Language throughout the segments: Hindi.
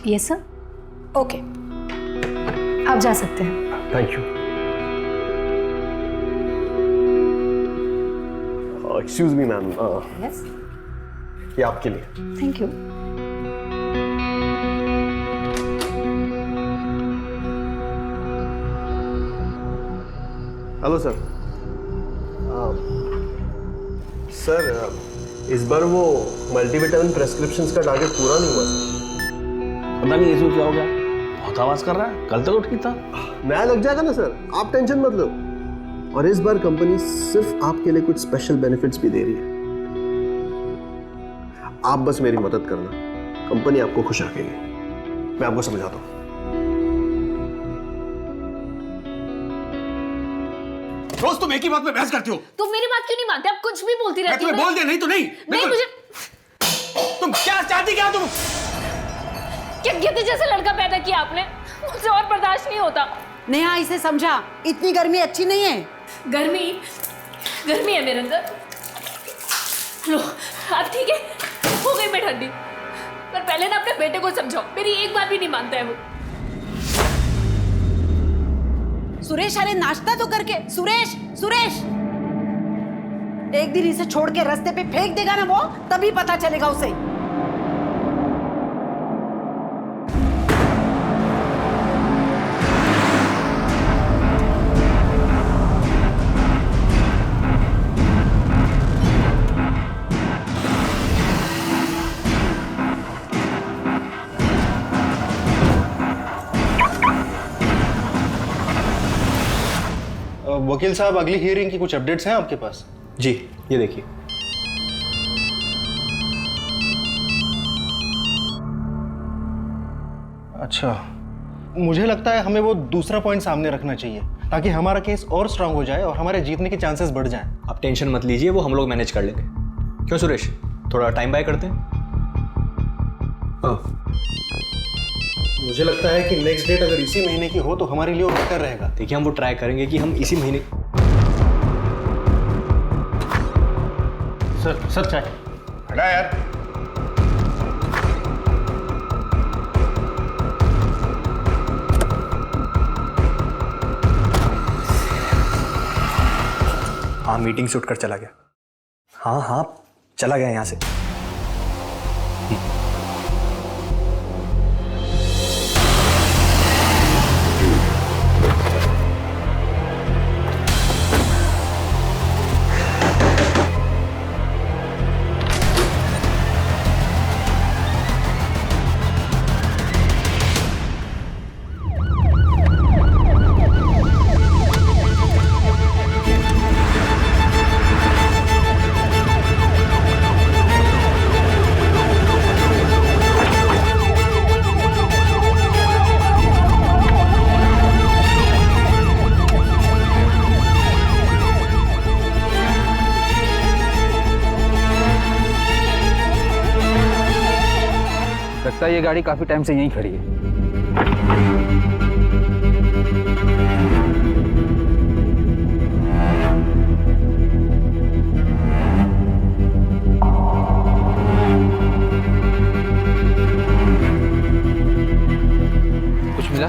Yes sir. ओके, आप जा सकते हैं। Thank you. Excuse me ma'am, yes, ये आपके लिए। Thank you. Hello sir. Sir, इस बार वो मल्टीविटामिन प्रेस्क्रिप्शंस का टारगेट पूरा नहीं हुआ सर। पता नहीं इसको क्या हो गया, बहुत आवाज कर रहा है, कल तक ठीक था। नया लग जाएगा ना सर, आप टेंशन मत लो। और इस बार कंपनी सिर्फ आपके लिए कुछ स्पेशल बेनिफिट्स भी दे रही है। आप बस मेरी मदद करना, कंपनी आपको खुश रखेगी। मैं आपको समझाता हूँ। रोज तुम एक ही बात में बहस करती हो। तुम मेरी बात क्यों नहीं मानते? आप कुछ भी बोलती रहती हो। मैं तुम्हें बोल दिया, नहीं तो नहीं। नहीं मुझे। तुम क्या चाहती, क्या तुम? क्या गिद्ध जैसा लड़का पैदा किया आपने? मुझसे और बर्दाश्त नहीं होता। नेहा, इसे समझा, इतनी गर्मी अच्छी नहीं है। गर्मी है मेरे अंदर। लो, अब ठीक है, हो गई मैं ठंडी। पर पहले ना अपने बेटे को समझाओ, मेरी एक बात भी नहीं मानता है वो। सुरेश, अरे नाश्ता तो करके। सुरेश, सुरेश, एक दिन इसे छोड़ के रास्ते पे फेंक देगा ना वो, तभी पता चलेगा उसे। वकील साहब, अगली हियरिंग की कुछ अपडेट्स हैं आपके पास? जी, ये देखिए। अच्छा, मुझे लगता है हमें वो दूसरा पॉइंट सामने रखना चाहिए ताकि हमारा केस और स्ट्रांग हो जाए और हमारे जीतने के चांसेस बढ़ जाएं। आप टेंशन मत लीजिए, वो हम लोग मैनेज कर लेंगे। क्यों सुरेश, थोड़ा टाइम बाय करते हैं? हाँ, मुझे लगता है कि नेक्स्ट डेट अगर इसी महीने की हो तो हमारे लिए और बेहतर रहेगा। देखिए, हम वो ट्राई करेंगे कि हम इसी महीने। सर चाय। हटा यार। हाँ, मीटिंग से उठकर चला गया। हाँ, चला गया यहाँ से। लगता है ये गाड़ी काफी टाइम से यहीं खड़ी है। कुछ मिला?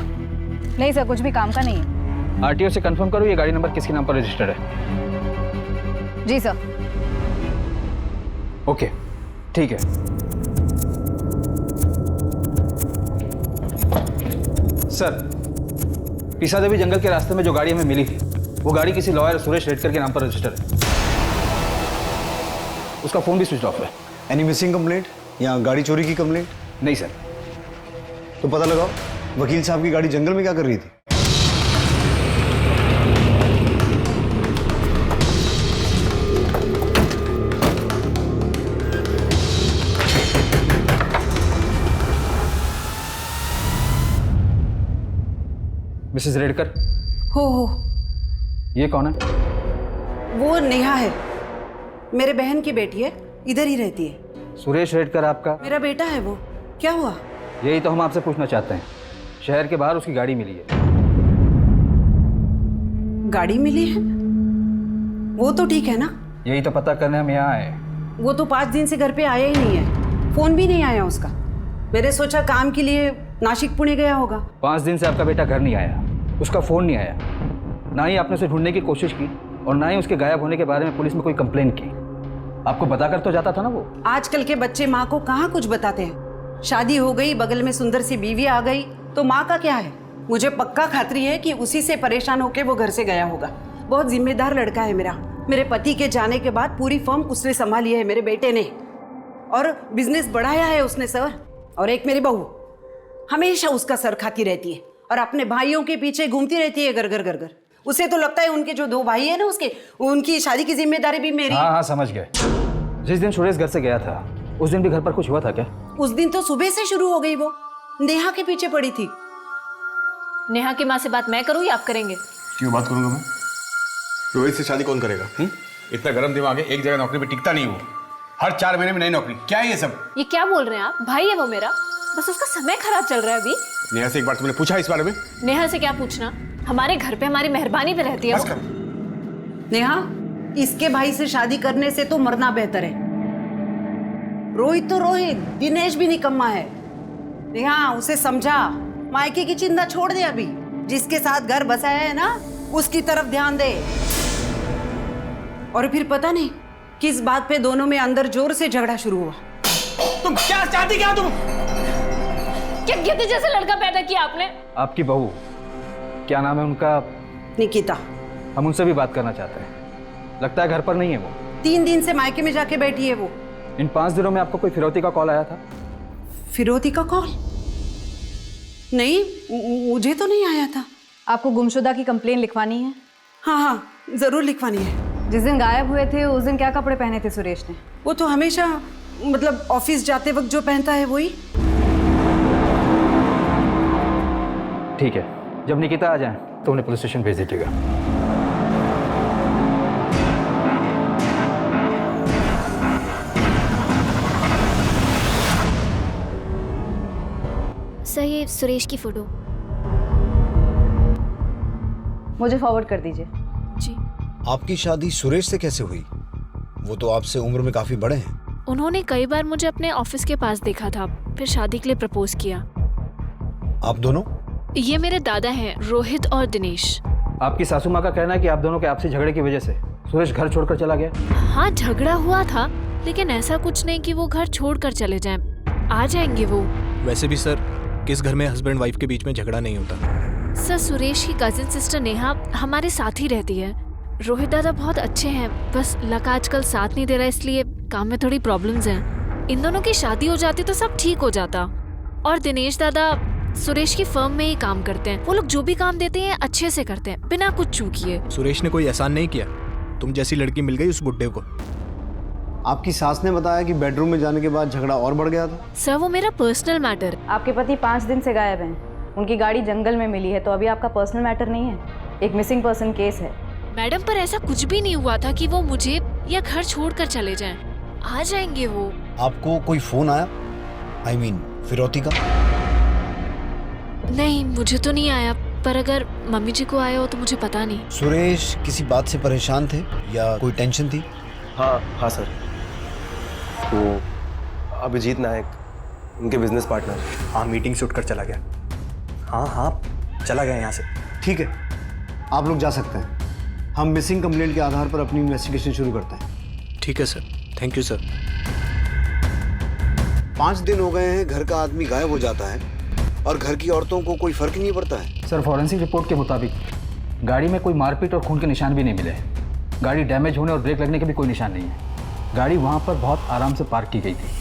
नहीं सर, कुछ भी काम का नहीं है। आरटीओ से कंफर्म करो ये गाड़ी नंबर किसके नाम पर रजिस्टर्ड है। जी सर। ओके ठीक है। सर, पिसा देवी जंगल के रास्ते में जो गाड़ी हमें मिली थी, वो गाड़ी किसी लॉयर सुरेश रेडकर के नाम पर रजिस्टर है। उसका फोन भी स्विच ऑफ है। एनी मिसिंग कंप्लेंट या गाड़ी चोरी की कंप्लेंट? नहीं सर। तो पता लगाओ वकील साहब की गाड़ी जंगल में क्या कर रही थी। मिसेस रेडकर, हो ये कौन है? वो नेहा है, मेरे बहन की बेटी है, इधर ही रहती है। सुरेश रेडकर आपका? मेरा बेटा है वो। क्या हुआ? यही तो हम आपसे पूछना चाहते हैं। शहर के बाहर उसकी गाड़ी मिली है। गाड़ी मिली है? वो तो ठीक है ना? यही तो पता करने हम यहाँ आए। वो तो 5 दिन से घर पे आया ही नहीं है, फोन भी नहीं आया उसका। मैंने सोचा काम के लिए नासिक पुणे गया होगा। 5 दिन से आपका बेटा घर नहीं आया, उसका फोन नहीं आया, ना ही आपने उसे ढूंढने की कोशिश की और ना ही उसके गायब होने के बारे में पुलिस में कोई कंप्लेंट की। आपको बताकर तो जाता था ना वो। आजकल के बच्चे माँ को कहाँ कुछ बताते हैं। शादी हो गई, बगल में सुंदर सी बीवी आ गई तो माँ का क्या है। मुझे पक्का खातरी है कि उसी से परेशान होकर वो घर से गया होगा। बहुत जिम्मेदार लड़का है मेरा। मेरे पति के जाने के बाद पूरी फर्म उसने संभाली है, मेरे बेटे ने, और बिजनेस बढ़ाया है उसने सर। और एक मेरी बहू हमेशा उसका सर खाती रहती है और अपने भाइयों के पीछे घूमती रहती है, घर घर घर घर। उसे तो लगता है उनके जो 2 भाई है ना उसके, उनकी शादी की जिम्मेदारी भी मेरी। हाँ समझ गए। जिस दिन सुरेश घर से गया था उस दिन भी घर पर कुछ हुआ था क्या? उस दिन तो सुबह से शुरू हो गई, वो नेहा के पीछे पड़ी थी। नेहा की माँ से बात मैं करूँ या आप करेंगे? क्यों बात करूंगा मैं? रोहित से शादी कौन करेगा? इतना गर्म दिमाग है, एक जगह नौकरी पे टिकता नहीं वो। हर 4 महीने में नई नौकरी। क्या है ये सब? ये क्या बोल रहे हैं आप? भाई है वो मेरा, बस उसका समय खराब चल रहा है अभी। नेहा से एक बार तुमने पूछा इस बारे में? नेहा से क्या पूछना, हमारे घर पे हमारी मेहरबानी पे रहती है बस वो। कर। नेहा, इसके भाई से शादी करने से तो मरना बेहतर है। रोहित तो रोहित, दिनेश भी निकम्मा है। नेहा, उसे समझा, मायके की चिंता छोड़ दे अभी। जिसके साथ घर बसाया है ना, उसकी तरफ ध्यान दे। और फिर पता नहीं किस बात पे दोनों में अंदर जोर से झगड़ा शुरू हुआ। तुम क्या चाहती, क्या तुम? क्या गिद्ध जैसा लड़का पैदा किया आपने? आपकी बहू, क्या नाम है उनका? निकिता। हम उनसे भी बात करना चाहते हैं। लगता है घर पर नहीं है वो। 3 दिन से मायके में जाके बैठी है वो। इन 5 दिनों में आपको कोई फिरौती का कॉल आया था? फिरौती का कॉल? नहीं, मुझे तो नहीं आया था। आपको गुमशुदा की कंप्लेन लिखवानी है? हाँ, जरूर लिखवानी है। जिस दिन गायब हुए थे उस दिन क्या कपड़े पहने थे सुरेश ने? वो तो हमेशा, मतलब ऑफिस जाते वक्त जो पहनता है वही। ठीक है, जब निकिता आ जाए तो उन्हें पुलिस स्टेशन भेज दीजिएगा। सर, ये सुरेश की फोटो। मुझे फॉरवर्ड कर दीजिए। जी। आपकी शादी सुरेश से कैसे हुई? वो तो आपसे उम्र में काफी बड़े हैं। उन्होंने कई बार मुझे अपने ऑफिस के पास देखा था, फिर शादी के लिए प्रपोज किया। आप दोनों? ये मेरे दादा हैं, रोहित और दिनेश। आपकी सासू माँ का कहना है कि आप दोनों के आपसी झगड़े की वजह से सुरेश घर छोड़कर चला गया। हाँ, झगड़ा हुआ था, लेकिन ऐसा कुछ नहीं कि वो घर छोड़कर चले जाएं। आ जाएंगे वो। वैसे भी सर, किस घर में हस्बैंड वाइफ के बीच में झगड़ा नहीं होता। सर, सुरेश की कजिन सिस्टर नेहा हमारे साथ ही रहती है। रोहित दादा बहुत अच्छे हैं, बस लक आजकल साथ नहीं दे रहा, इसलिए काम में थोड़ी प्रॉब्लम्स हैं। इन दोनों की शादी हो जाती तो सब ठीक हो जाता। और दिनेश दादा सुरेश की फर्म में ही काम करते हैं। वो लोग जो भी काम देते हैं अच्छे से करते हैं, बिना कुछ चूकिए। सुरेश ने कोई एहसान नहीं किया? तुम जैसी लड़की मिल गई उस बुड्ढे को। आपकी सास ने बताया कि बेडरूम में जाने के बाद झगड़ा और बढ़ गया था। सर, वो मेरा पर्सनल मैटर। आपके पति 5 दिन से गायब हैं। उनकी गाड़ी जंगल में मिली है, तो अभी आपका पर्सनल मैटर नहीं है, एक मिसिंग पर्सन केस है। मैडम, पर ऐसा कुछ भी नहीं हुआ था कि वो मुझे या घर छोड़कर चले जाएं। आ जाएंगे वो। आपको कोई फोन आया? I mean, फिरौती का? नहीं, मुझे तो नहीं आया, पर अगर मम्मी जी को आया हो तो मुझे पता नहीं। सुरेश किसी बात से परेशान थे या कोई टेंशन थी? हाँ सर, वो अभिजीत नायक, उनके बिजनेस पार्टनर। हाँ, मीटिंग से उठकर चला गया। हाँ, चला गया यहाँ से। ठीक है, आप लोग जा सकते हैं। हम मिसिंग कंप्लेंट के आधार पर अपनी इन्वेस्टिगेशन शुरू करते हैं। ठीक है सर, थैंक यू सर। 5 दिन हो गए हैं घर का आदमी गायब हो जाता है और घर की औरतों को कोई फर्क नहीं पड़ता है। सर, फॉरेंसिक रिपोर्ट के मुताबिक गाड़ी में कोई मारपीट और खून के निशान भी नहीं मिले। गाड़ी डैमेज होने और ब्रेक लगने के भी कोई निशान नहीं है। गाड़ी वहाँ पर बहुत आराम से पार्क की गई थी।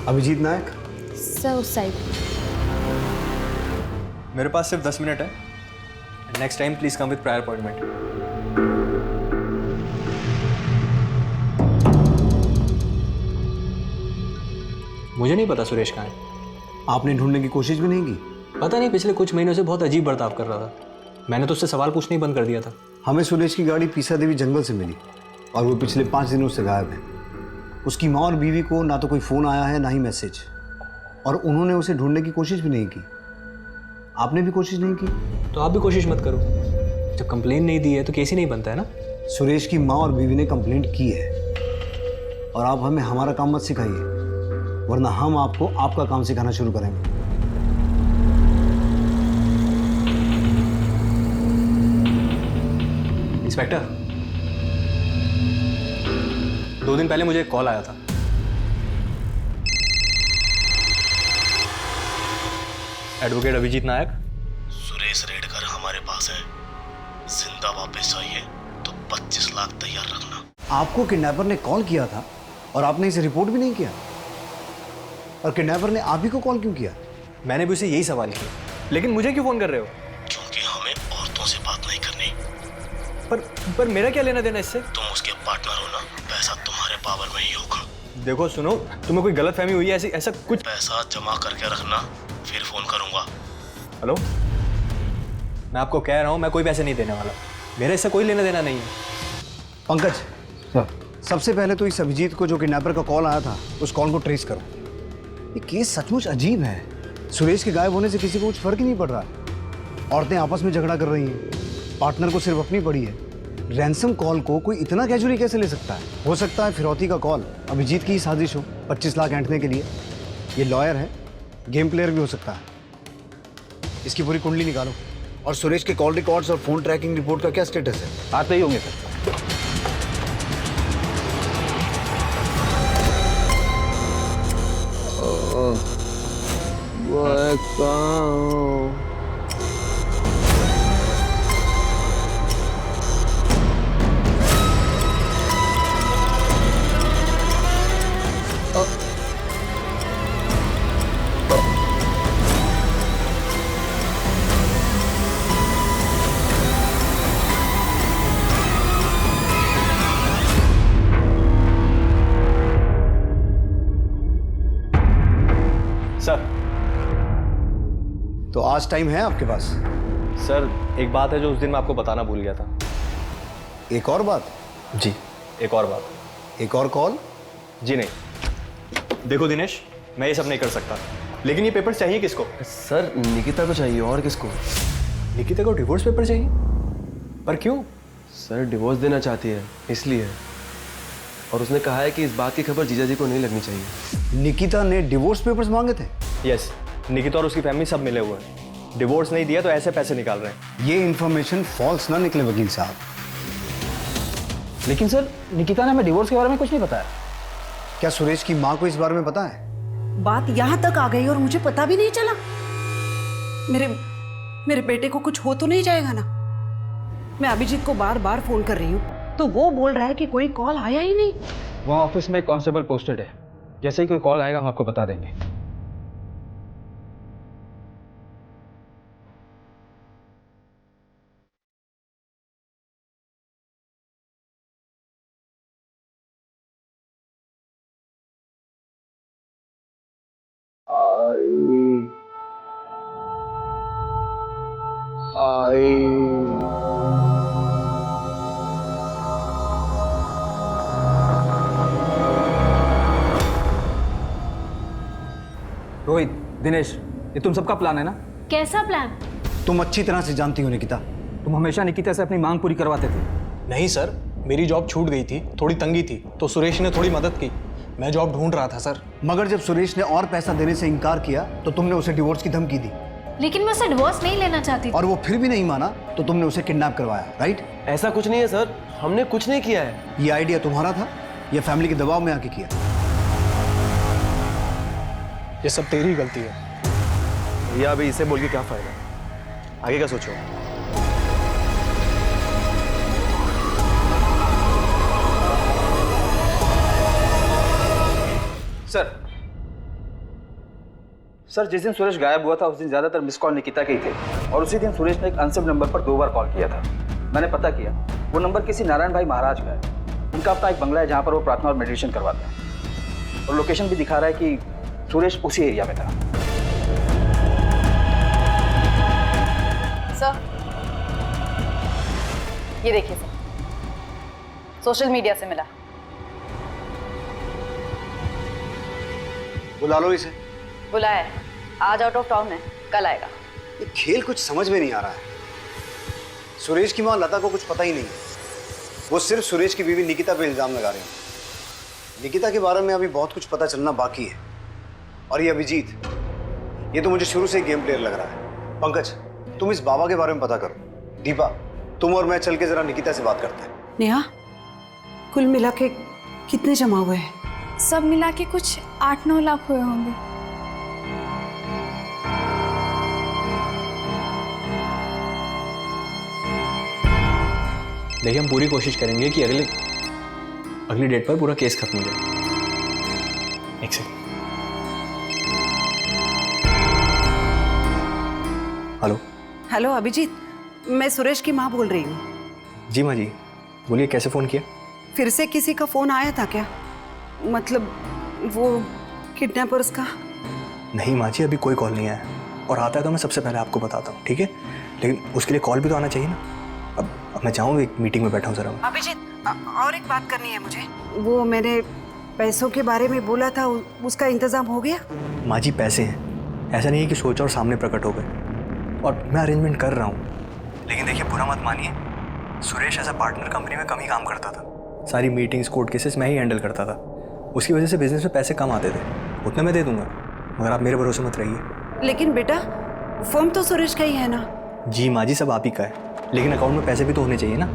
अभिजीत नायक, सर उस साइड। मेरे पास सिर्फ 10 मिनट है। Next time please come with prior appointment. मुझे नहीं पता सुरेश कहाँ है। आपने ढूंढने की कोशिश भी नहीं की? पता नहीं, पिछले कुछ महीनों से बहुत अजीब बर्ताव कर रहा था। मैंने तो उससे सवाल पूछने ही बंद कर दिया था। हमें सुरेश की गाड़ी पीसा देवी जंगल से मिली और वो पिछले 5 दिनों से गायब है। उसकी माँ और बीवी को ना तो कोई फ़ोन आया है ना ही मैसेज, और उन्होंने उसे ढूंढने की कोशिश भी नहीं की। आपने भी कोशिश नहीं की? तो आप भी कोशिश मत करो। जब कंप्लेन नहीं दी है तो केस ही नहीं बनता है ना। सुरेश की माँ और बीवी ने कंप्लेंट की है और आप हमें हमारा काम मत सिखाइए, वरना हम आपको आपका काम सिखाना शुरू करेंगे। इंस्पेक्टर, 2 दिन पहले मुझे एक कॉल आया था। एडवोकेट अभिजीत नायक। सुरेश रेडकर हमारे पास है, जिंदा वापस चाहिए तो 25 लाख तैयार रखना। आपको किडनैपर ने कॉल किया था और आपने इसे रिपोर्ट भी नहीं किया, और किडनैपर ने आप ही को कॉल क्यों किया? मैंने भी उसे यही सवाल किया, लेकिन मुझे क्यों फोन कर रहे हो? क्योंकि हमें औरतों से बात नहीं करनी। पर मेरा क्या लेना देना इससे? तुम उसके पार्टनर हो ना, पैसा तुम्हारे पावर में ही होगा। देखो सुनो, तुम्हें कोई गलतफहमी हुई है ऐसा कुछ? पैसा जमा करके रखना, फिर फोन करूंगा। हेलो, मैं आपको कह रहा हूँ मैं कोई पैसे नहीं देने वाला। मेरे इससे कोई लेना देना नहीं है। पंकज सर, सबसे पहले तो इस अभिजीत को जो किडनैपर का कॉल आया था उस कॉल को ट्रेस करो। ये केस सचमुच अजीब है। सुरेश के गायब होने से किसी को कुछ फर्क ही नहीं पड़ रहा है। औरतें आपस में झगड़ा कर रही हैं, पार्टनर को सिर्फ अपनी पड़ी है। रैंसम कॉल को कोई इतना कैजुअली कैसे ले सकता है? हो सकता है फिरौती का कॉल अभिजीत की ही साजिश हो, 25 लाख ऐंठने के लिए। ये लॉयर है, गेम प्लेयर भी हो सकता है। इसकी पूरी कुंडली निकालो। और सुरेश के कॉल रिकॉर्ड्स और फोन ट्रैकिंग रिपोर्ट का क्या स्टेटस है? आते ही होंगे सर। सर, तो आज टाइम है आपके पास? सर एक बात है जो उस दिन मैं आपको बताना भूल गया था। एक और बात? जी, एक और बात। एक और कॉल? जी नहीं। देखो दिनेश, मैं ये सब नहीं कर सकता, लेकिन ये पेपर चाहिए किसको? सर निकिता को चाहिए, और किसको? निकिता को डिवोर्स पेपर चाहिए? पर क्यों? सर डिवोर्स देना चाहती है इसलिए, और उसने कहा है कि इस बात की खबर जीजा जी को नहीं लगनी चाहिए। निकिता ने डिवोर्स पेपर्स मांगे थे? यस, निकिता और उसकी फैमिली सब मिले हुए हैं। डिवोर्स नहीं दिया तो ऐसे पैसे निकाल रहे हैं। ये इन्फॉर्मेशन फॉल्स ना निकले वकील साहब। लेकिन सर, निकिता ने हमें डिवोर्स के बारे में कुछ नहीं बताया। क्या सुरेश की माँ को इस बारे में पता है? बात यहाँ तक आ गई और मुझे पता भी नहीं चला। मेरे बेटे को कुछ हो तो नहीं जाएगा ना? मैं अभिजीत को बार बार फोन कर रही हूँ तो वो बोल रहा है कि कोई कॉल आया ही नहीं। वहाँ ऑफिस में एक कांस्टेबल पोस्टेड है, जैसे ही कोई कॉल आएगा हम आपको बता देंगे। दिनेश, ये तुम सबका प्लान है ना? कैसा प्लान? तुम अच्छी तरह से जानती हो निकिता। तुम हमेशा निकिता से अपनी मांग पूरी करवाते थे। नहीं सर, मेरी जॉब छूट गई थी, थोड़ी तंगी थी, तो सुरेश ने थोड़ी मदद की। मैं जॉब ढूंढ रहा था सर। मगर जब सुरेश ने और पैसा देने से इनकार किया तो तुमने उसे डिवोर्स की धमकी दी, लेकिन मैं उसे डिवोर्स नहीं लेना चाहती। और वो फिर भी नहीं माना तो तुमने उसे किडनैप करवाया, राइट? ऐसा कुछ नहीं है सर, हमने कुछ नहीं किया है। ये आइडिया तुम्हारा था या फैमिली के दबाव में आके किया? ये सब तेरी गलती है। भैया अभी इसे बोल के क्या फायदा, आगे का सोचो। सर, जिस दिन सुरेश गायब हुआ था उस दिन ज़्यादातर मिस कॉल निकिता के ही थे, और उसी दिन सुरेश ने एक अनसेव नंबर पर 2 बार कॉल किया था। मैंने पता किया, वो नंबर किसी नारायण भाई महाराज का है। उनका अपना एक बंगला है जहाँ पर वो प्रार्थना और मेडिटेशन करवाते हैं, और लोकेशन भी दिखा रहा है कि सुरेश उसी एरिया में था। सर, ये देखिए सर, सोशल मीडिया से मिला। बुला लो इसे। बुलाया है, आज आउट ऑफ टाउन है, कल आएगा। ये खेल कुछ समझ में नहीं आ रहा है। सुरेश की मां लता को कुछ पता ही नहीं है। वो सिर्फ सुरेश की बीवी निकिता पे इल्जाम लगा रही है। निकिता के बारे में अभी बहुत कुछ पता चलना बाकी है। और ये अभिजीत, ये तो मुझे शुरू से ही गेम प्लेयर लग रहा है। पंकज, तुम इस बाबा के बारे में पता करो। दीपा, तुम और मैं चल के जरा निकिता से बात करते हैं। नेहा, कुल मिला के कितने जमा हुए हैं? सब मिला के कुछ 8-9 लाख हुए होंगे। देखिए, हम पूरी कोशिश करेंगे कि अगली डेट पर पूरा केस खत्म हो जाए। एक सेकंड। हेलो। हेलो अभिजीत, मैं सुरेश की माँ बोल रही हूँ। जी माँ जी, बोलिए, कैसे फ़ोन किया? फिर से किसी का फ़ोन आया था क्या? मतलब वो किडनैपर्स का? नहीं माँ जी, अभी कोई कॉल नहीं आया, और आता है तो मैं सबसे पहले आपको बताता हूँ, ठीक है? लेकिन उसके लिए कॉल भी तो आना चाहिए ना। अब मैं जाऊँ, एक मीटिंग में बैठा हूँ ज़रा। अभिजीत, और एक बात करनी है मुझे। वो मैंने पैसों के बारे में बोला था, उसका इंतज़ाम हो गया? माँ जी, पैसे हैं, ऐसा नहीं है कि सोचा और सामने प्रकट हो गए, और मैं अरेंजमेंट कर रहा हूँ। लेकिन देखिए, बुरा मत मानिए, Suresh as a partner company में कम ही काम करता था। सारी मीटिंग्स, कोर्ट केसेस मैं ही हैंडल करता था। उसकी वजह से बिजनेस में पैसे कम आते थे। उतना मैं दे दूंगा, मगर आप मेरे भरोसे मत रहिए। लेकिन बेटा, फर्म तो सुरेश का ही है ना? जी माँ जी, सब आप ही का है, लेकिन अकाउंट में पैसे भी तो होने चाहिए ना।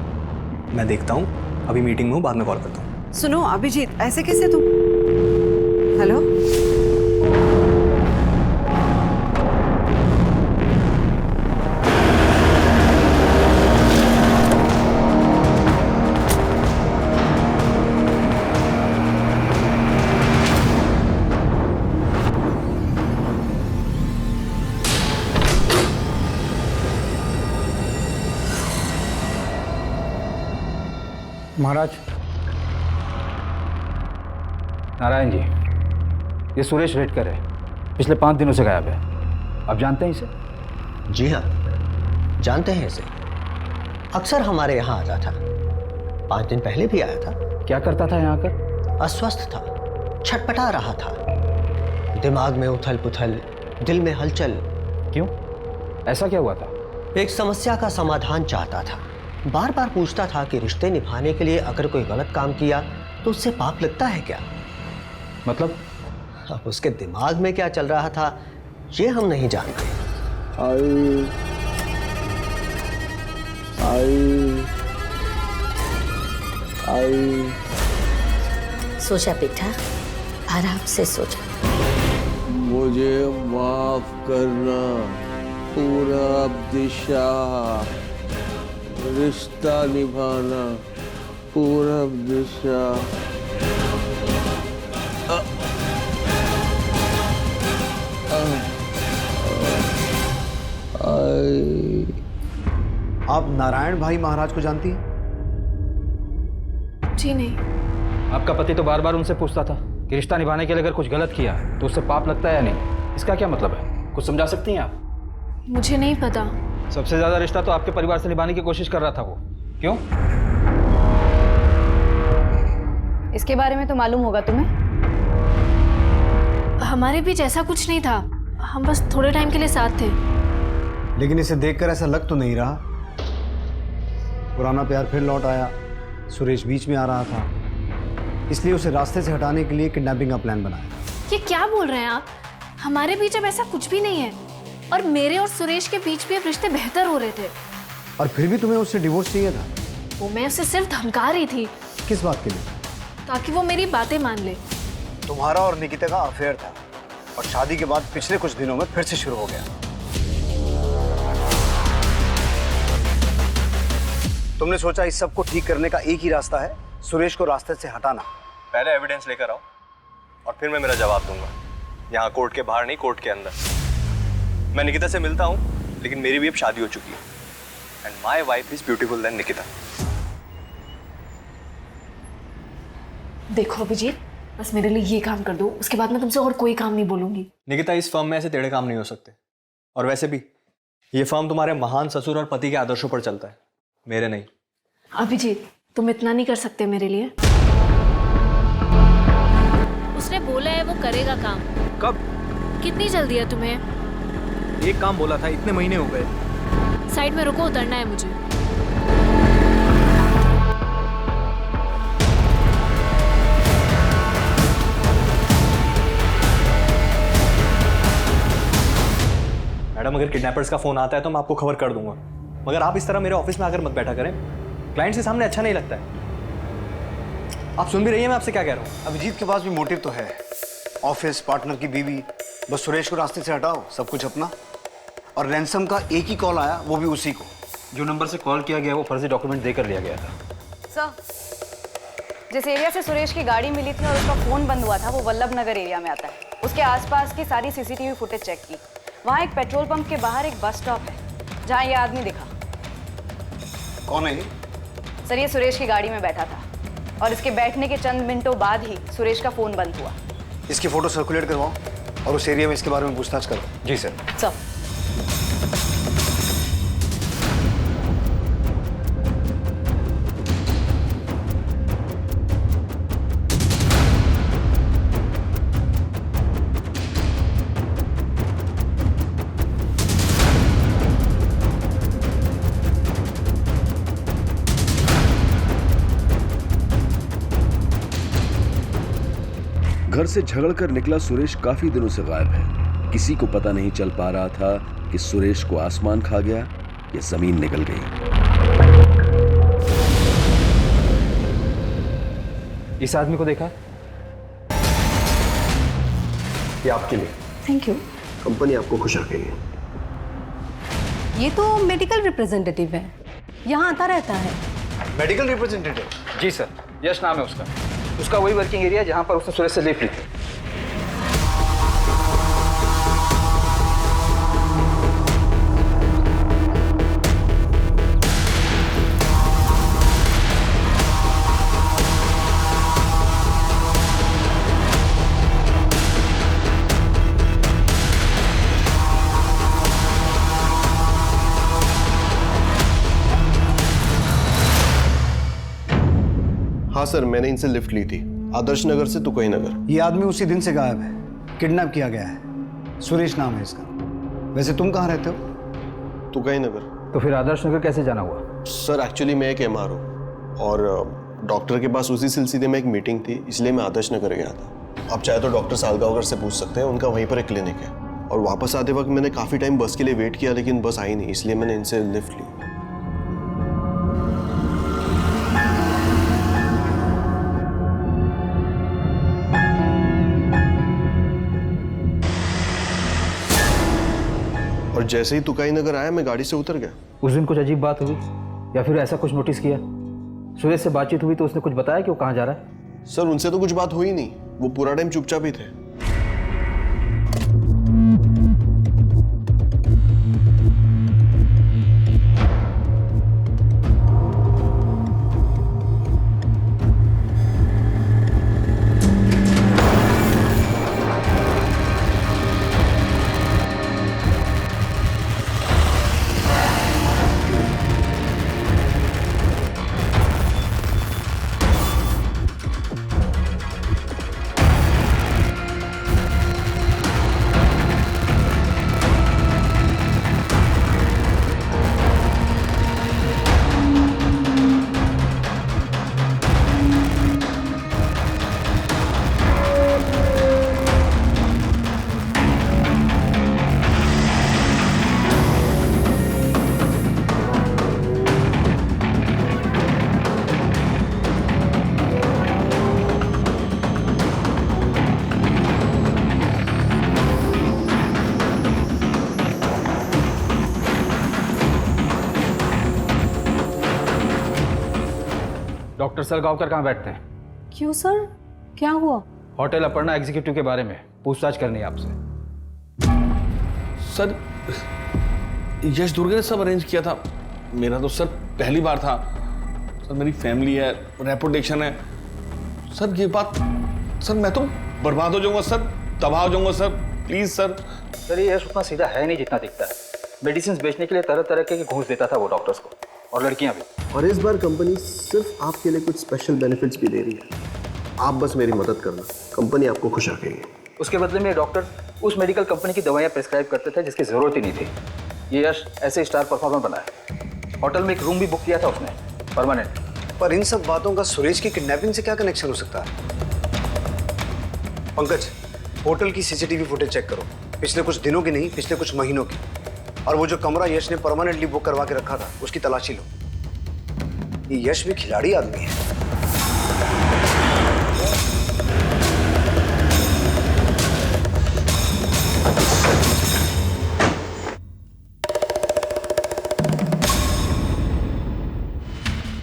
मैं देखता हूँ, अभी मीटिंग में हूँ, बाद में कॉल करता हूँ। सुनो अभिजीत, ऐसे कैसे तुम? हेलो, महाराज, नारायण जी, ये सुरेश रेडकर है, पिछले 5 दिनों से गायब है। आप जानते हैं इसे? जी हाँ, जानते हैं इसे। अक्सर हमारे यहाँ आता था, 5 दिन पहले भी आया था। क्या करता था यहाँ आकर? अस्वस्थ था, छटपटा रहा था, दिमाग में उथल पुथल, दिल में हलचल। क्यों, ऐसा क्या हुआ था? एक समस्या का समाधान चाहता था। बार बार पूछता था कि रिश्ते निभाने के लिए अगर कोई गलत काम किया तो उससे पाप लगता है क्या? मतलब? अब उसके दिमाग में क्या चल रहा था ये हम नहीं जानते। सोचा बेटा, आराम से सोचा। मुझे माफ करना पूरा दिशा, रिश्ता निभाना पूरा दिशा। आप नारायण भाई महाराज को जानती हैं? जी नहीं। आपका पति तो बार बार उनसे पूछता था कि रिश्ता निभाने के लिए अगर कुछ गलत किया तो उससे पाप लगता है या नहीं। इसका क्या मतलब है, कुछ समझा सकती हैं आप? मुझे नहीं पता। सबसे ज्यादा रिश्ता तो आपके परिवार से निभाने की कोशिश कर रहा था वो। क्यों? इसके बारे में तो मालूम होगा तुम्हें। हमारे बीच ऐसा कुछ नहीं था। हम बस थोड़े टाइम के लिए साथ थे। लेकिन इसे देखकर ऐसा लग तो नहीं रहा। पुराना प्यार फिर लौट आया, सुरेश बीच में आ रहा था, इसलिए उसे रास्ते से हटाने के लिए किडनैपिंग का प्लान बनाया। ये क्या बोल रहे हैं आप? हमारे बीच अब ऐसा कुछ भी नहीं है और मेरे और सुरेश के बीच भी अब रिश्ते बेहतर हो रहे थे। और फिर भी तुम्हें उससे डिवोर्स चाहिए था? वो मैं उसे सिर्फ धमका रही थी। किस बात के लिए? ताकि वो मेरी बातें मान ले। तुम्हारा और निकिता का अफेयर था और शादी के बाद पिछले कुछ दिनों में फिर से शुरू हो गया। तुमने सोचा इस सब को ठीक करने का एक ही रास्ता है, सुरेश को रास्ते से हटाना। पहले एविडेंस लेकर आओ और फिर मैं मेरा जवाब दूंगा। यहाँ कोर्ट के बाहर नहीं, कोर्ट के अंदर। मैं निकिता से मिलता हूँ, लेकिन मेरी भी अब शादी हो चुकी है and my wife is beautiful then Nikita. देखो अभिजीत, बस मेरे लिए ये काम कर दो, उसके बाद मैं तुमसे और कोई काम नहीं बोलूंगी। निकिता, इस फर्म में ऐसे टेढ़े काम नहीं हो सकते। और वैसे भी ये फर्म तुम्हारे महान ससुर और पति के आदर्शों पर चलता है, मेरे नहीं। अभिजीत, तुम इतना नहीं कर सकते मेरे लिए? उसने बोला है वो करेगा काम। कब? कितनी जल्दी है तुम्हें? एक काम बोला था, इतने महीने हो गए। साइड में रुको, उतरना है मुझे। मैडम, अगर किडनैपर्स का फोन आता है तो मैं आपको खबर कर दूंगा, मगर आप इस तरह मेरे ऑफिस में आकर मत बैठा करें। क्लाइंट्स के सामने अच्छा नहीं लगता है। आप सुन भी रही हैं मैं आपसे क्या कह रहा हूँ? अभिजीत के पास भी मोटिव तो है, ऑफिस, पार्टनर की बीवी। बस सुरेश को रास्ते से हटाओ, सब कुछ अपना। और रैंसम का एक ही कॉल आया, वो भी उसी को। जो नंबर से कॉल किया गया वो फर्जी डॉक्यूमेंट देकर लिया गया था। सर, जिस एरिया से सुरेश की गाड़ी मिली थी और उसका फोन बंद हुआ था वो वल्लभ नगर एरिया में आता है। उसके आसपास की सारी सीसीटीवी फुटेज चेक की। वहाँ एक पेट्रोल पंप के बाहर एक बस स्टॉप है जहाँ ये आदमी दिखा। कौन है ये? सर, ये सुरेश की गाड़ी में बैठा था और इसके बैठने के चंद मिनटों बाद ही सुरेश का फोन बंद हुआ। इसकी फोटो सर्कुलेट करवाओ और उस एरिया में इसके बारे में पूछताछ करो। जी सर। सर, घर से झगड़कर निकला सुरेश काफी दिनों से गायब है। किसी को पता नहीं चल पा रहा था कि सुरेश को आसमान खा गया या जमीन निकल गई। इस आदमी को देखा? ये आपके लिए। Thank you. कंपनी आपको खुश रखेगी। ये तो मेडिकल रिप्रेजेंटेटिव है, यहाँ आता रहता है। Medical representative? जी सर, यश नाम है उसका। उसका वही वर्किंग एरिया जहां पर उसने सुरेश से लीव ली थी। हाँ सर, मैंने इनसे लिफ्ट ली थी, आदर्श नगर से तुकई नगर। ये आदमी उसी दिन से गायब है, किडनैप किया गया है। सुरेश नाम है इसका। वैसे तुम कहाँ रहते हो? तुकई नगर। तो फिर आदर्श नगर कैसे जाना हुआ? सर, एक्चुअली मैं एक MR हूँ और डॉक्टर के पास उसी सिलसिले में एक मीटिंग थी, इसलिए मैं आदर्श नगर गया था। आप चाहे तो डॉक्टर सालगावकर से पूछ सकते हैं, उनका वहीं पर एक क्लिनिक है। और वापस आते वक्त मैंने काफ़ी टाइम बस के लिए वेट किया, लेकिन बस आई नहीं, इसलिए मैंने इनसे लिफ्ट ली। और जैसे ही तुकाई नगर आया मैं गाड़ी से उतर गया। उस दिन कुछ अजीब बात हुई या फिर ऐसा कुछ नोटिस किया? सुरेश से बातचीत हुई तो उसने कुछ बताया कि वो कहाँ जा रहा है? सर, उनसे तो कुछ बात हुई नहीं, वो पूरा टाइम चुपचाप ही थे। डॉक्टर सलगांवकर कहाँ बैठते हैं? क्यों सर, क्या हुआ? होटल अपर्णा एग्जीक्यूटिव के बारे में पूछताछ करनी है आपसे। सर यश दुर्गे ने सब अरेंज किया था। मेरा तो सर पहली बार था। सर मेरी फैमिली है, रेपुटेशन है। सर ये बात, सर मैं तो बर्बाद हो जाऊंगा सर, तबाह हो जाऊंगा सर, प्लीज सर। सर ये यश उतना सीधा है नहीं जितना दिखता है। मेडिसिन बेचने के लिए तरह तरह के घूस देता था वो डॉक्टर्स को, और लड़कियां भी। और इस बार कंपनी सिर्फ आपके लिए कुछ स्पेशल बेनिफिट्स भी दे रही है। आप बस मेरी मदद करना, कंपनी आपको खुश रखेगी। उसके बदले में डॉक्टर उस मेडिकल कंपनी की दवाइयाँ प्रिस्क्राइब करते थे जिसकी जरूरत ही नहीं थी। ये यश ऐसे स्टार परफॉर्मर बना है। होटल में एक रूम भी बुक किया था उसने, परमानेंट। पर इन सब बातों का सुरेश की किडनैपिंग से क्या कनेक्शन हो सकता है? पंकज, होटल की सीसीटीवी फुटेज चेक करो, पिछले कुछ दिनों की नहीं, पिछले कुछ महीनों की। और वो जो कमरा यश ने परमानेंटली बुक करवा के रखा था, उसकी तलाशी लो। ये यश भी खिलाड़ी आदमी है।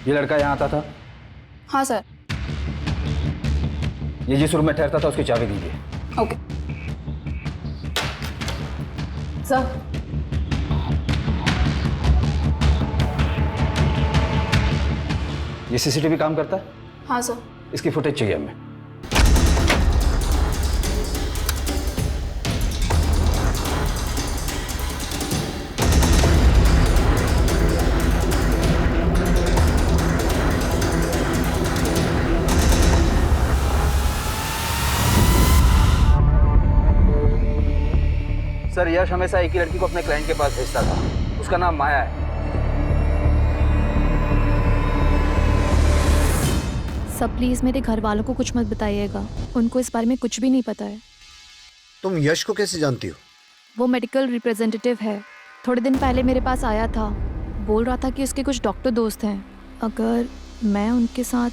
ये लड़का यहाँ आता था? हाँ सर। ये जिस रूम में ठहरता था उसकी चाबी दीजिए। Okay sir. ये सीसीटीवी काम करता है? हाँ सर। इसकी फुटेज चाहिए हमें। सर यश हमेशा एक ही लड़की को अपने क्लाइंट के पास भेजता था, उसका नाम माया है। सब प्लीज मेरे घर वालों को कुछ मत बताइएगा, उनको इस बारे में कुछ भी नहीं पता है। तुम यश को कैसे जानती हो? वो मेडिकल रिप्रेजेंटेटिव है, थोड़े दिन पहले मेरे पास आया था, बोल रहा था कि उसके कुछ डॉक्टर दोस्त हैं, अगर मैं उनके साथ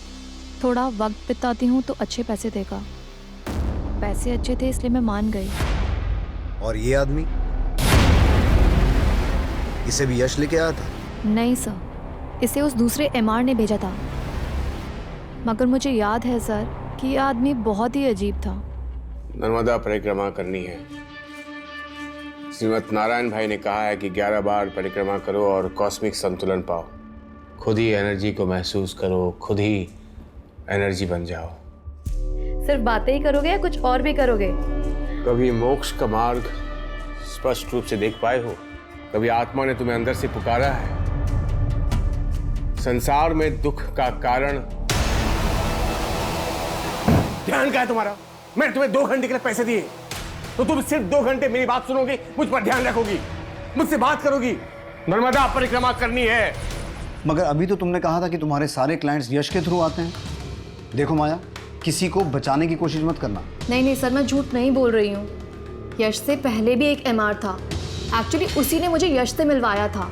थोड़ा वक्त बिताती हूँ तो अच्छे पैसे देगा। पैसे अच्छे थे इसलिए मैं मान गई। और ये आदमी, इसे भी यश लेके आया था? नहीं सर, इसे उस दूसरे एमआर ने भेजा था, मगर मुझे याद है सर कि ये आदमी बहुत ही अजीब था। नर्मदा परिक्रमा करनी है। श्रीमद नारायण भाई ने कहा है कि 11 बार परिक्रमा करो और कॉस्मिक संतुलन पाओ। खुद ही एनर्जी को महसूस करो, खुद ही एनर्जी बन जाओ। सिर्फ बातें ही करोगे या कुछ और भी करोगे? कभी मोक्ष का मार्ग स्पष्ट रूप से देख पाए हो? कभी आत्मा ने तुम्हें अंदर से पुकारा है? संसार में दुख का कारण ध्यान का है तुम्हारा? मैंने तुम्हें 2 घंटे के लिए पैसे दिए तो तुम सिर्फ 2 घंटे मेरी बात सुनोगी, मुझ पर ध्यान रखोगी, मुझसे बात करोगी। नर्मदा परिक्रमा करनी है। मगर अभी तो तुमने कहा था कि तुम्हारे सारे क्लाइंट्स यश के थ्रू आते हैं। देखो माया, किसी को बचाने की कोशिश मत करना। नहीं सर, मैं झूठ नहीं बोल रही हूँ। यश से पहले भी एक एमआर था, एक्चुअली उसी ने मुझे यश से मिलवाया था।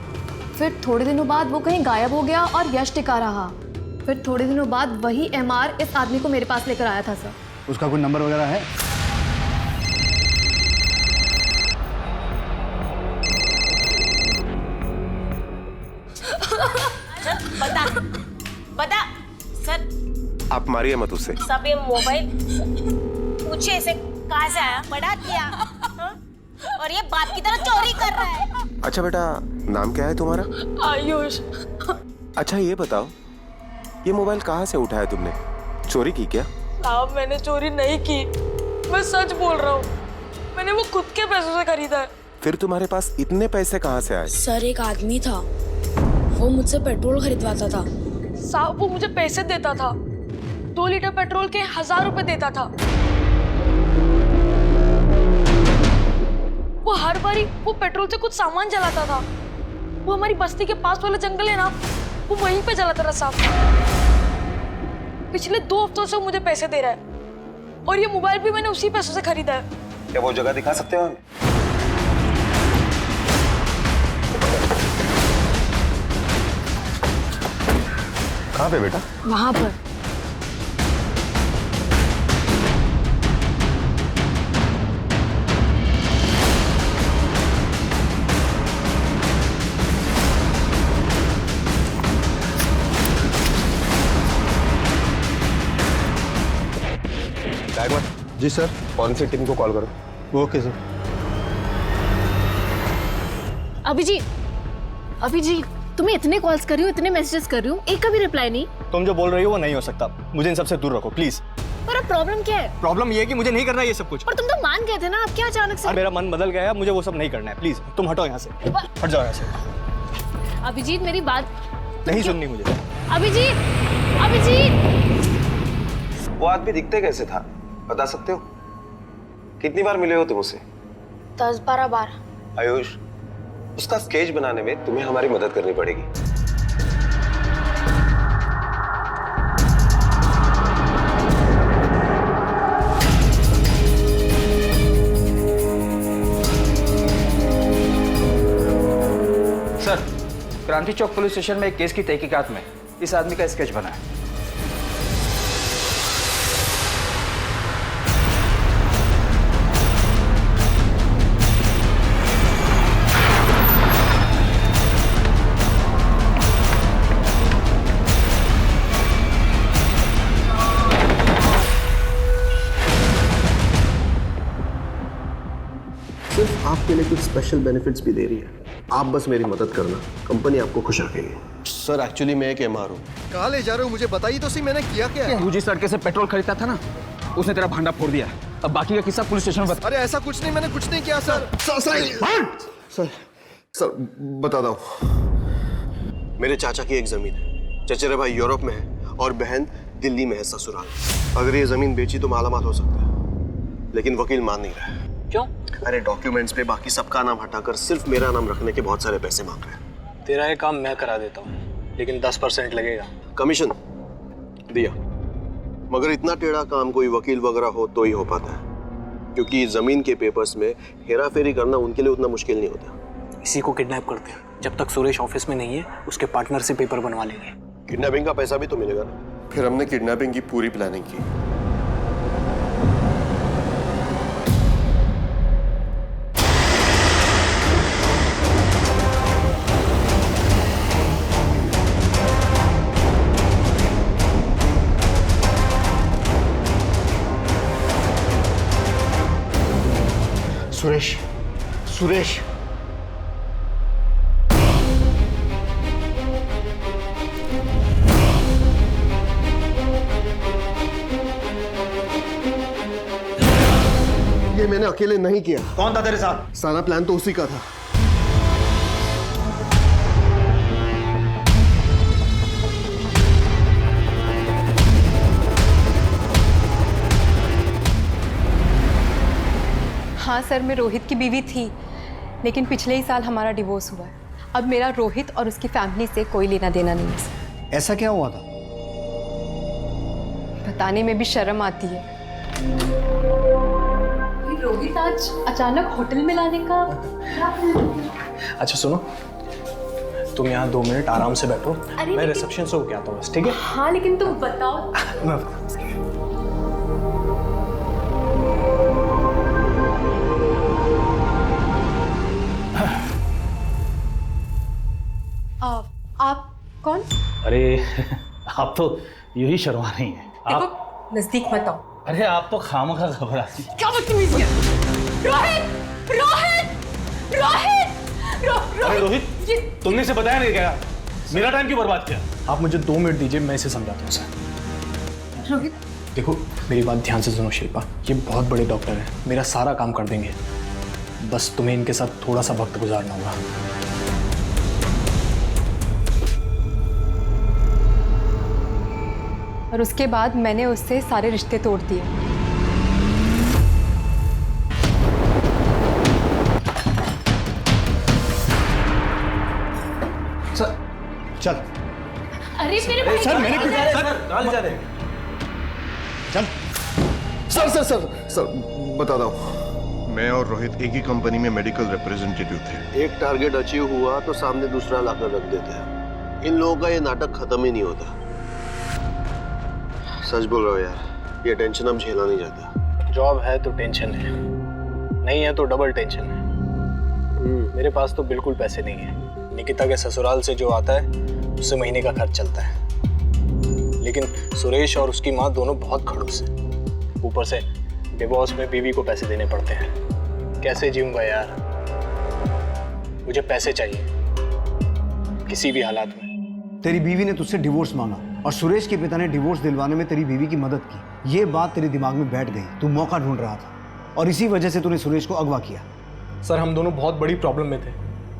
फिर थोड़े दिनों बाद वो कहीं गायब हो गया और यश टिका रहा। फिर थोड़े दिनों बाद वही एमआर इस आदमी को मेरे पास लेकर आया था सर। उसका कोई नंबर वगैरह है? बता सर। आप मारिए मत उससे। सब ये मोबाइल पूछे इसे कहाँ से आया, बढ़ा दिया हाँ? और ये बाप की तरह चोरी कर रहा है। अच्छा बेटा, नाम क्या है तुम्हारा? आयुष। अच्छा ये बताओ, ये मोबाइल कहाँ से उठाया तुमने? चोरी की क्या? साहब मैंने चोरी नहीं की, मैं सच बोल रहा हूँ। मैंने वो खुद के पैसों से खरीदा है। फिर तुम्हारे पास इतने पैसे कहाँ से आए? सर एक आदमी था, वो मुझसे पेट्रोल खरीदवाता था। साहब वो मुझे पैसे देता था, 2 लीटर पेट्रोल के 1000 रुपए देता था। वो हर बारी वो पेट्रोल से कुछ सामान जलाता था। वो हमारी बस्ती के पास वाला जंगल है ना, वो वहीं पे जलाता था साहब। पिछले 2 हफ्तों से वो मुझे पैसे दे रहा है और ये मोबाइल भी मैंने उसी पैसों से खरीदा है। क्या वो जगह दिखा सकते हो? कहाँ पे बेटा? वहां पर। जी सर। फॉरेंसिक टीम को कॉल करो। Okay sir. अभिजीत तुम्हें इतने कॉल्स कर रही हूँ, इतने मैसेजेस कर रही हूँ, एक का भी रिप्लाई नहीं। तुम जो बोल रही हो वो नहीं हो सकता, मुझे इन सबसे दूर रखो प्लीज। पर अब प्रॉब्लम क्या है? प्रॉब्लम ये है कि मुझे नहीं करना ये सब कुछ। पर तुम तो मान गए थे ना, अब क्या अचानक से? मेरा मन बदल गया है, मुझे वो सब नहीं करना है। प्लीज तुम हटो यहाँ से, हट जाओ यहाँ से। अभिजीत मेरी बात नहीं सुननी मुझे। अभिजीत वो आदमी दिखते कैसे था, बता सकते हो? कितनी बार मिले हो तुम उसे? 10-12 बार। आयुष, उसका स्केच बनाने में तुम्हें हमारी मदद करनी पड़ेगी। सर, क्रांति चौक पुलिस स्टेशन में एक केस की तहकीकात में इस आदमी का स्केच बना है। सिर्फ आपके लिए कुछ स्पेशल बेनिफिट्स भी दे रही है। आप बस मेरी मदद करना, कंपनी आपको खुश रखेगी। सर एक्चुअली मैं एक एमआर हूँ। कहाँ ले जा रहे हो, मुझे बताइए तो सही, मैंने किया क्या है? तू जिस लड़के से पेट्रोल खरीदता था ना, उसने तेरा भांडा फोड़ दिया। अब बाकी का किस्सा पुलिस स्टेशन में बता। अरे ऐसा कुछ नहीं, मैंने कुछ नहीं किया सर। सर बताता हूँ। मेरे चाचा की एक जमीन है, चचेरे भाई यूरोप में है और बहन दिल्ली में है ससुराल। अगर ये जमीन बेची तो मालामाल हो सकता है, लेकिन वकील मान नहीं रहा है। क्यों? अरे डॉक्यूमेंट्स पे बाकी सबका नाम हटाकर सिर्फ मेरा नाम रखने के बहुत सारे पैसे मांग रहे हैं। तेरा ये काम मैं करा देता हूँ, लेकिन 10% लगेगा। कमीशन दिया, मगर इतना टेढ़ा काम कोई वकील वगैरह हो तो ही हो पाता है, क्योंकि जमीन के पेपर्स में हेरा फेरी करना उनके लिए उतना मुश्किल नहीं होता। इसी को किडनैप करते हैं। जब तक सुरेश ऑफिस में नहीं है, उसके पार्टनर से पेपर बनवा लेंगे। किडनैपिंग का पैसा भी तो मिलेगा ना। फिर हमने किडनैपिंग की पूरी प्लानिंग की। सुरेश ये मैंने अकेले नहीं किया। कौन था तेरे साथ? सारा प्लान तो उसी का था। हाँ सर, मैं रोहित की बीवी थी, लेकिन पिछले ही साल हमारा डिवोर्स हुआ है। अब मेरा रोहित और उसकी फैमिली से कोई लेना देना नहीं है सर। ऐसा क्या हुआ था? बताने में भी शर्म आती है। रोहित आज अचानक होटल में लाने का। अच्छा सुनो, तुम यहाँ 2 मिनट आराम से बैठो, मैं रिसेप्शन से होके आता हूँ बस, ठीक है? हाँ लेकिन तुम बताओ। मैं आप कौन? अरे आप तो यूं ही शर्मा रही हैं। आप नजदीक मत आओ। अरे आप तो खामखा घबराती। क्या बदतमीजी है? रोहित अरे रोहित, तुमने इसे बताया नहीं क्या? मेरा टाइम क्यों बर्बाद किया? आप मुझे 2 मिनट दीजिए, मैं इसे समझाता हूँ सर। रोहित देखो मेरी बात ध्यान से सुनो शिल्पा, ये बहुत बड़े डॉक्टर हैं, मेरा सारा काम कर देंगे। बस तुम्हें इनके साथ थोड़ा सा वक्त गुजारना होगा। और उसके बाद मैंने उससे सारे रिश्ते तोड़ दिए। सर चल। अरे मेरे भाई सर मैंने क्यों कहाँ ले जा रहे? चल। सर बताता हूँ। मैं और रोहित एक ही कंपनी में मेडिकल रिप्रेजेंटेटिव थे। एक टारगेट अचीव हुआ तो सामने दूसरा लाकर रख देते हैं। इन लोगों का ये नाटक खत्म ही नहीं होता। सच बोल रहा हूँ यार, ये टेंशन अब झेला नहीं जाता। जॉब है तो टेंशन है, नहीं है तो डबल टेंशन है। मेरे पास तो बिल्कुल पैसे नहीं है। निकिता के ससुराल से जो आता है उससे महीने का खर्च चलता है, लेकिन सुरेश और उसकी माँ दोनों बहुत खड़ूस हैं। ऊपर से डिवोर्स में बीवी को पैसे देने पड़ते हैं। कैसे जीऊंगा यार? मुझे पैसे चाहिए किसी भी हालात में। तेरी बीवी ने तुझसे डिवोर्स मांगा और सुरेश के पिता ने डिवोर्स दिलवाने में तेरी बीवी की मदद की। ये बात तेरे दिमाग में बैठ गई, तू मौका ढूंढ रहा था और इसी वजह से तूने सुरेश को अगवा किया। सर हम दोनों बहुत बड़ी प्रॉब्लम में थे।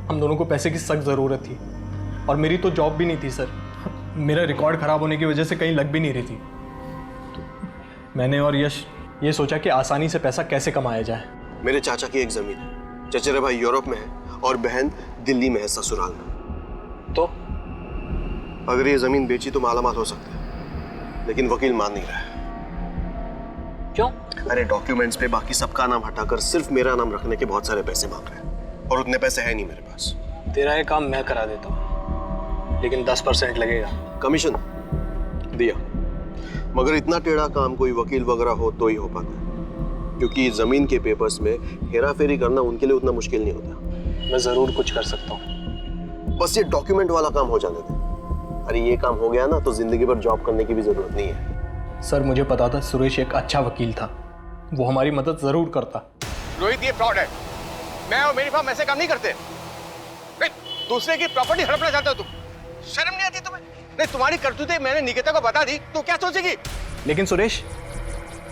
हम दोनों को पैसे की सख्त ज़रूरत थी और मेरी तो जॉब भी नहीं थी सर। मेरा रिकॉर्ड ख़राब होने की वजह से कहीं लग भी नहीं रही थी। तो मैंने और यश ये सोचा कि आसानी से पैसा कैसे कमाया जाए। मेरे चाचा की एक जमीन है, चचेरे भाई यूरोप में है और बहन दिल्ली में है, ससुराल में। तो अगर ये जमीन बेची तो मालामाल हो सकते हैं, लेकिन वकील मान नहीं रहा है। क्यों? अरे डॉक्यूमेंट्स पे बाकी सबका नाम हटाकर सिर्फ मेरा नाम रखने के बहुत सारे पैसे मांग रहे हैं और उतने पैसे है नहीं मेरे पास। तेरा ये काम मैं करा देता हूँ, लेकिन 10% लगेगा। कमीशन दिया, मगर इतना टेढ़ा काम कोई वकील वगैरह हो तो ही हो पाता है, क्योंकि जमीन के पेपर्स में हेरा फेरी करना उनके लिए उतना मुश्किल नहीं होता। मैं जरूर कुछ कर सकता हूँ, बस ये डॉक्यूमेंट वाला काम हो जाने दे। अरे ये काम हो गया ना तो जिंदगी भर जॉब करने की भी जरूरत नहीं है। सर मुझे पता था सुरेश एक अच्छा वकील था, वो हमारी मदद जरूर करता। रोहित ये फ्रॉड है। मैं और मेरी फर्म ऐसे काम नहीं करते। नहीं, दूसरे की प्रॉपर्टी हड़पना चाहते हो तुम? शर्म नहीं आती तुम्हें? नहीं, तुम्हारी करतूतें मैंने निकिता को बता दी तो क्या सोचेगी? लेकिन सुरेश,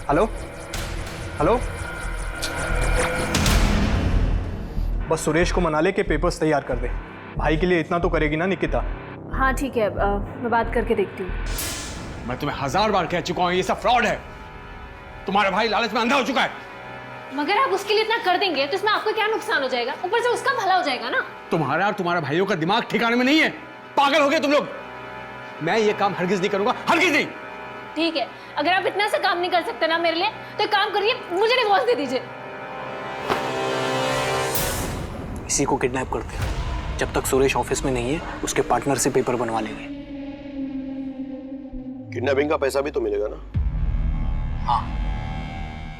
हेलो हेलो, बस सुरेश को मना ले के पेपर्स तैयार कर दे। भाई के लिए इतना तो करेगी ना निकिता? हाँ ठीक है, मैं बात करके देखती हूँ। मैं तुम्हें 1000 बार कह चुका हूं ये सब फ्रॉड है। तुम्हारा भाई लालच में अंधा हो चुका है। मगर आप उसके लिए इतना कर देंगे तो इसमें आपको क्या नुकसान हो जाएगा? ऊपर से उसका भला हो जाएगा ना। तुम्हारा और तुम्हारे भाइयों का दिमाग ठिकाने में नहीं है। पागल हो गए तुम लोग। मैं ये काम हरगिज नहीं करूंगा, हरगिज नहीं। ठीक है, अगर आप इतना सा काम नहीं कर सकते ना मेरे लिए तो एक काम करिए, मुझे डिवोर्स दे दीजिए। इसी को किडनैप करते हैं। जब तक सुरेश ऑफिस में नहीं है उसके पार्टनर से पेपर बनवा लेंगे। किडनैपिंग का पैसा भी तो मिलेगा ना? हाँ।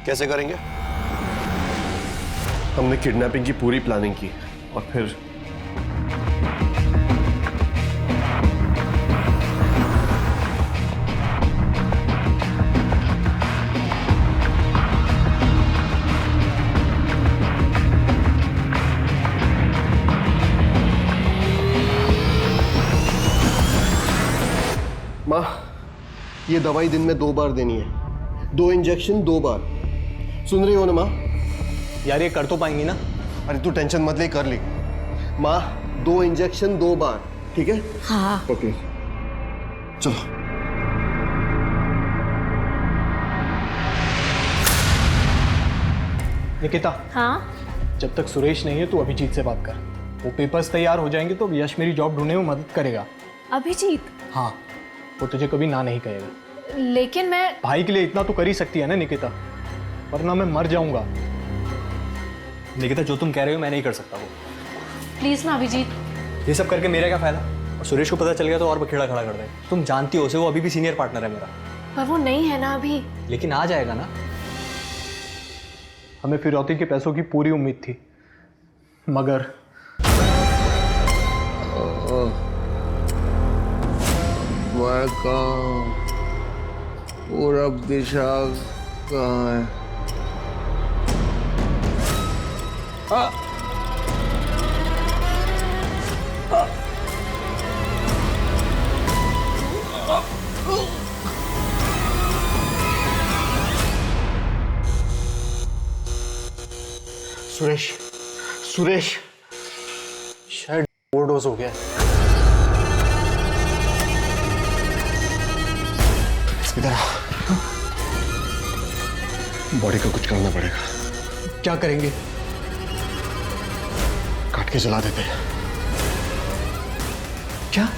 कैसे करेंगे? हमने किडनैपिंग की पूरी प्लानिंग की और फिर माँ, ये दवाई दिन में 2 बार देनी है, 2 इंजेक्शन 2 बार। सुन रही हो ना माँ? यार ये कर तो पाएंगी ना? अरे तू टेंशन मत ले, कर ली माँ। 2 इंजेक्शन 2 बार, ठीक है? हाँ। ओके चलो। निकिता। हाँ? जब तक सुरेश नहीं है तो अभिजीत से बात कर। वो पेपर्स तैयार हो जाएंगे तो यश मेरी जॉब ढूंढने में मदद करेगा। अभिजीत? हाँ, वो तुझे कभी ना नहीं कहेगा। लेकिन मैं भाई के लिए इतना तो कर ही सकती है ना निकिता, वरना मैं मर जाऊंगा। निकिता जो तुम कह रहे हो मैं नहीं कर सकता वो। प्लीज ना अभिजीत। ये सब करके मेरा क्या फायदा? और सुरेश को पता चल गया तो और बखेड़ा खड़ा कर देगा। तुम जानती हो उसे, वो अभी भी सीनियर पार्टनर है मेरा। पर वो नहीं है ना अभी। लेकिन आ जाएगा ना। हमें फिरौती के पैसों की पूरी उम्मीद थी, मगर मैं कहाँ? पूरब दिशा कहाँ है? सुरेश, सुरेश शायद ओवरडोज हो गया। इधर बॉडी को कुछ करना पड़ेगा। क्या करेंगे? काट के जला देते हैं। क्या?